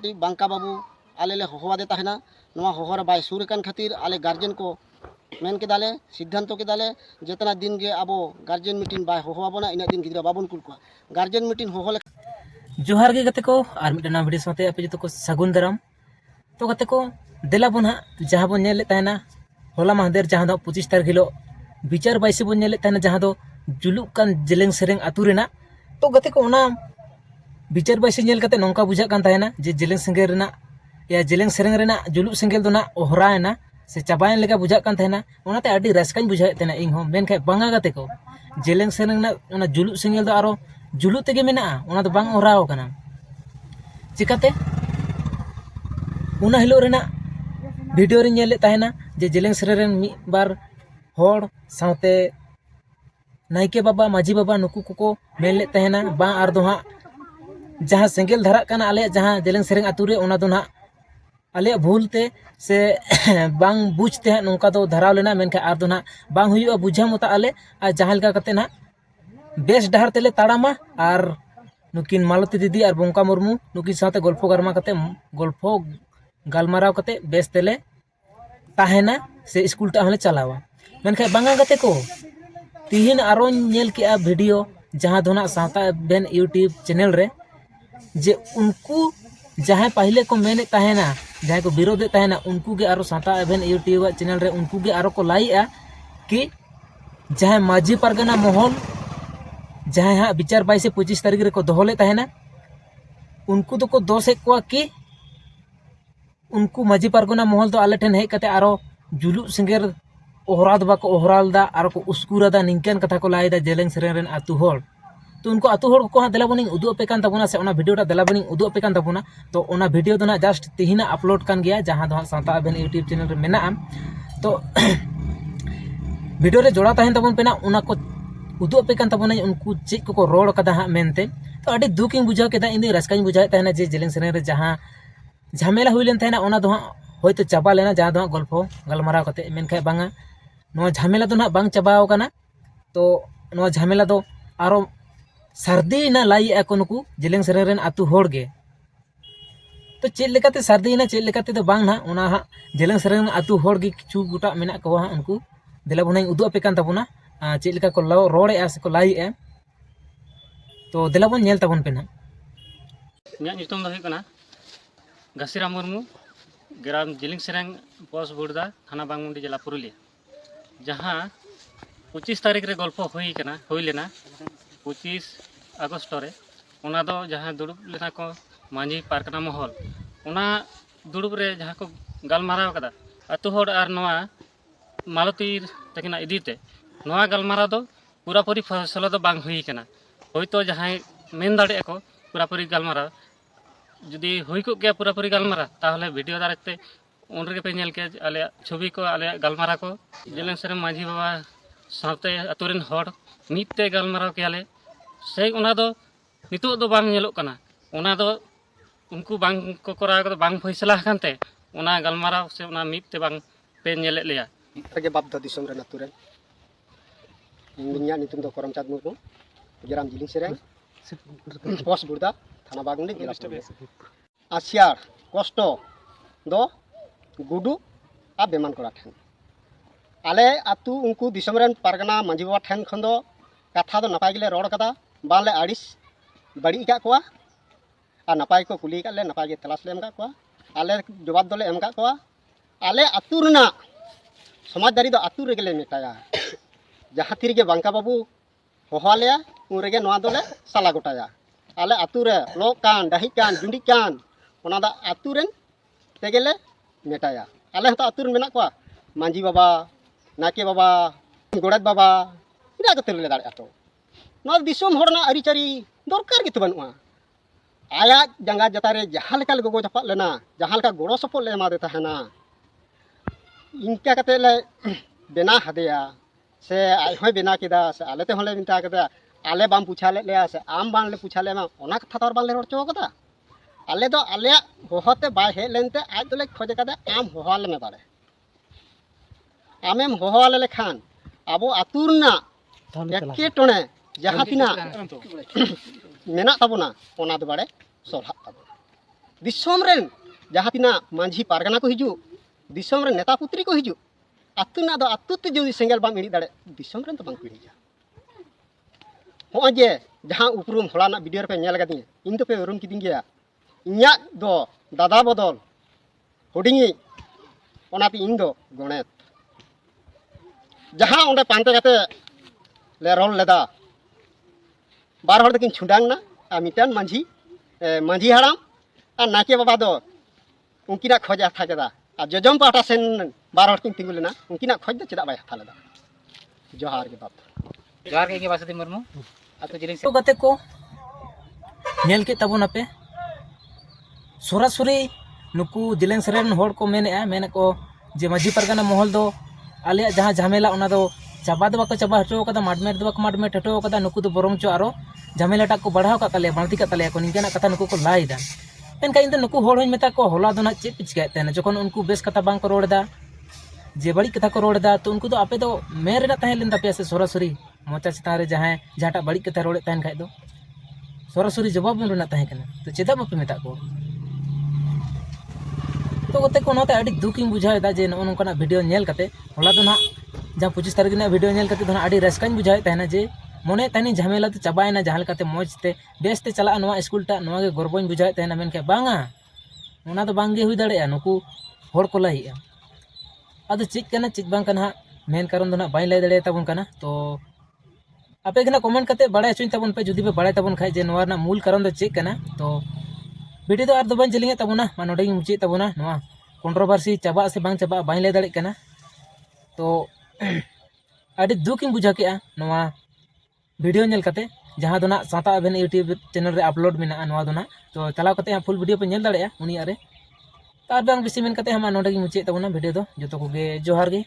मिट्टी बांका बाबू आले ले होवादे तहना नवा होहर बाय सुर कान खातिर आले गार्जियन को मेन के दाले सिद्धांत के दाले जितना दिन गे अब गार्जियन मीटिंग बाय होवाबोना इन दिन गिद्रा बाबन कुल को गार्जियन मीटिंग होहले जोहार गे गते को आर मिटना वीडियो साथे आपे जतो को सगुन दाराम तो गते को देला बोन हा जहां बोन नेले तहना होला माहदेर जहां दो 25 तारीख हिलो विचार बाइसे बोन नेले तहना जहां दो जुलुक कान जेलेंग सेरेंग आतु रेना तो गते को ओना विचार बाइसे नेल कते नोंका बुझा कान तहना जे जेलेंग सेंगेल रेना या जेलेंग सेरेंग रेना जुलुक सेंगेल दोना ओहरायना से चाबायन लेका बुझा कान तहना ओनाते आडी रसकाኝ बुझा तेना इन हो मेन खाय बांगा गते को जेलेंग सेरेंग ना ओना जुलुक सेंगेल दो आरो जुलुक तेगे मेना ओना दो बांग ओहराव काना चिकाते उना हिलो रेना वीडियो रे नेले तहना जे जेलेंग सेरेंग मी बार होड़ साथे नाइके बाबा माझी बाबा नुकु को मेले तहना बा आर दो हा जहां सेंगेल धरा काना आले जहां जेलेंग सेरेंग आतु रे ओना दो ना आले भूलते से बांग बुझते हैं नौका दो धराव लेना मेनखा आर दो ना बांग हुआ बुझा मता आले आ जहां लगा कते ना बेस डहर तेले ताड़ामा आर नुकिन मालती दीदी और बंका मुर्मू नुकिन साथे गल्फो गरमा कते गल्फो गालमाराव कते बेस तेले ताहेना से स्कूल टा हले चलावा मेनखा बांगा गते को तिहिन आरो नेल के वीडियो जहां दोना सावता बेन यूट्यूब चैनल रे जे उनको जहां पहले को मेने ताहेना जहां को विरोधे ताहेना उनको के आरो साता बेन यूट्यूब चैनल रे उनको के आरो को लाइआ कि जहां माझी परगना मोहन जहां हाँ विचार 22 से 25 तारीख रे को दोहले तहना उनको तो को दोष को कि उनको माझी पारगना महल तो आले ठेन हेज कते आरो जुलु सिंगेर ओहराद बाको ओहरालदा आरो को उस्कुरादा निंकन कथा को लाइदा जेलेंग सेरेंग रेन आतु होड़ तो उनको आतु होड़ को देला बनिंग उदु पे कान तबुना से ओना वीडियो टा देला बनिंग उदु पे कान तबुना तो ओना वीडियो दो ना जस्ट तिहिना अपलोड कान गया जहां दो साता बेन यूट्यूब चैनल रे मेना तो वीडियो रे जोड़ा तहन तबुन पेना ओना को उदु पे कान तबुना उनको चेक को रोड कदा हा मेनते तो अडी दुकिंग बुझाव केदा इन रसकाኝ बुझाय तहना जे जेलेंग सेरेंग रे जहां झमेला हुई लेन तहना ओना दो होयतो चाबा लेना जहां दो गल्फो गलमाराव कते मेनखाय बांगा नोआ झमेला दो ना बांग चाबाव काना तो नोआ झमेला दो आरो सर्दी ना लाई एको नुकु जेलेंग सेरेंग रेन आतु होड़ गे तो चेल लेकाते सर्दी ना चेल लेकाते तो बांग ना ओना हा जेलेंग सेरेंग आतु होड़ गे किछु गुटा मेना को हा उनको देला बुनाई उदु पे कान तबुना चेल लेका को रोड़े से को लाई तो देला बन नेल तबन पेना इᱧᱟᱹᱜ ᱧᱩᱛᱩᱢ ᱫᱚ ᱦᱩᱭᱩᱜ ᱠᱟᱱᱟ ᱜᱟᱥᱤᱨᱟᱢ ᱢᱩᱨᱢᱩ ग्राम जेलिंग सेरेंग पोस्ट बुर्दा थाना बांगमुंडी जिला पुरुलिया जहां 25 तारीख रे गल्प हुई लेना 25 अगस्त रे ओना दो जहां दुड़ुब लेना को मांझी पारकना महल ओना दुड़ुब रे जहां को गलमाराव कदा अतु होड़ आर नवा मालती तकिना इदीते नवा गलमाराव दो पूरा पूरी फैसला दो बांग हुई कना होयतो जहां मेन दाड़े को पूरा पूरी गलमाराव जुदी हुई को गया पूरा पूरी गलमारा ताहले वीडियो दारते उन रे पे नेल के आले छवि को आले गलमारा को जेलेंग सेरेंग माझी बाबा साथे अतुरेन होड़ मिते गलमारा के आले से ओना दो नितो दो बांग नेलो कना ओना दो उनको बांग को करा को बांग फैसला कानते ओना गलमारा से ओना मिते बांग पे नेले लेया गे बाप द दिसम रे नातुरे इंगिया नितुम दो करमचांद मुर्मू ग्राम जेलिंग सेरेंग पोस्ट बुर्दा थाना बागमुंडी जिला आसियार कष्ट दो गुडू आ बेमान करा ठेन आले आतु उनको दिसम रेन पारगना मांझी बाबा ठेन खन दो कथा दो नपाय गिले रोड कदा बाले आड़िस बड़ी का कोआ आ नपाय को कुली का ले नपाय गे तलाश ले एम का कोआ आले जवाब दोले एम का कोआ आले आतु रना समाजदारी दो आतु रेगले मेटाया जहां तीर गे बांका बाबू होहालेया उन रेगे नोआ दोले साला गोटाया आले आतु रे लो कान डाही कान जुंडी कान ओना दा आतु रेन तेगेले मेटाया आले हता आतु रेन मेना कोआ मांझी बाबा नाके बाबा गोड़ात बाबा इना कते ले दाड़े आतो नोआ दिसोम होड़ना अरिचारी दरकार गे तबनुआ आया जंगा जतारे जहां लेका गोगो जपा लेना जहां लेका गोड़ो सपो ले एमा दे तहना इनका कते ले बेना हदेया से आय होय बेना केदा से आले ते होले मिनता केदा आले बाम पूछा ले से आम बान ले पूछा ले मा ओना कथा तोर बान ले रोड चो कदा आले दो आले होहते बाय हे लेनते आज दोले खोजे कदा आम होहाल में बाड़े आमेम होहाल ले खान आबो आतुरना एके टोने जहां तिना मेना तबुना ओना दो बाड़े सोलहा तबुना दिसोम रेन जहाँ तिना मांझी पारगना को हिजू दिसोम रेन नेता पुत्री को हिजू आतु ना दो आतु ते जो सेंगल बाम इड़ी दाड़े दिसोम रेन तो बांग को हिजा हो जे जहाँ उपरुम होलाना वीडियो रे पे नेल गदिया इन तो पे उरुम किदिं गया इन्या दो दादा बदल हुडिंगी ओनाती इन दो गणेत जहाँ ओंडे पांते कते ले रोल लेदा बार हड़ दकिन छुंडांग ना आ मिटान मांझी मांझी हाड़ाम आ नाके बाबा दो उनकिना खोज हाथा केदा आ जजम पाटा सेन बार हड़ किन तिंगु लेना उनकिना खोज दो चेदा बाय हाथा लेदा जोहार के बाप जोहार के बासुदेव मुर्मू आतो जिलिंग तो गते को नेल के तबुन आपे सोरासुरी नुकु जिलें सरेन होड़ को मेने को जे माजी परगना महल दो आले जहाँ झमेला ओना दो चाबा दो बाको चाबा हटो कदा माडमेट दो बाको माडमेट हटो कदा नुकु दो बरम चो आरो झमेला टाक को बढ़ाव का तले बांती का तले को निंगना कथा नुकु को लाइदा एनका इन नुकु होड़ होई मेता को होला दो ना चे पिचका तेना जखन उनको बेस कथा बांग को रोड़दा जे बड़ी कथा को रोड़दा तो उनको तो आपे दो मेरे ना तहे लेंदा पे से सोरासुरी मोचा चितान रे जहाँ जहाँटा बड़ी कथा रोड़े तहन खाय दो सोरासुरी जवाब में रुना तहे कना तो चेदा बापे मेता को तो गते को नोते अड़ी दुखिंग बुझाएदा जे नोनका वीडियो नेल कते होला दो ना जहाँ 25 तारीख ना वीडियो नेल कते दो ना अड़ी रस्काኝ बुझाए तहना जे मने तनी झमेला तो चाबायना जहाँ लेकाते मौजते बेसते चला नोआ स्कूल टा नोआ के गर्बोñ बुझाए तहना मेनके बांगा ओना तो बांगे हुई दाड़ेया नुकु होड़ को लाइया आदो चेक कना चेक बांग कना मेन कारण दो ना बाई लाई दाड़े ताबन कना तो आपे गना कमेंट कते बड़ाय चुन ताबन पे जुदी पे बड़ाय ताबन खाय जे नोआ ना मूल कारण दो चेक कना तो वीडियो तो आर दो बाñ जलिंगे ताबना मा नोडे मुचे ताबना नोआ कंट्रोवर्सी चाबा से बांग चाबा बाई लाई दाड़े कना तो अड़ी दुखिंग बुझा के नोआ वीडियो नेल कते जहाँ दो ना साता अबेन यूट्यूब चैनल रे अपलोड मेना नोआ दो ना तो चलाव कते फुल वीडियो पे नेल दाड़ेया उनी आरे तार बांग बेसी मेन कते हम नोडे मुचे ताबना वीडियो दो जतो को गे जोहार गे।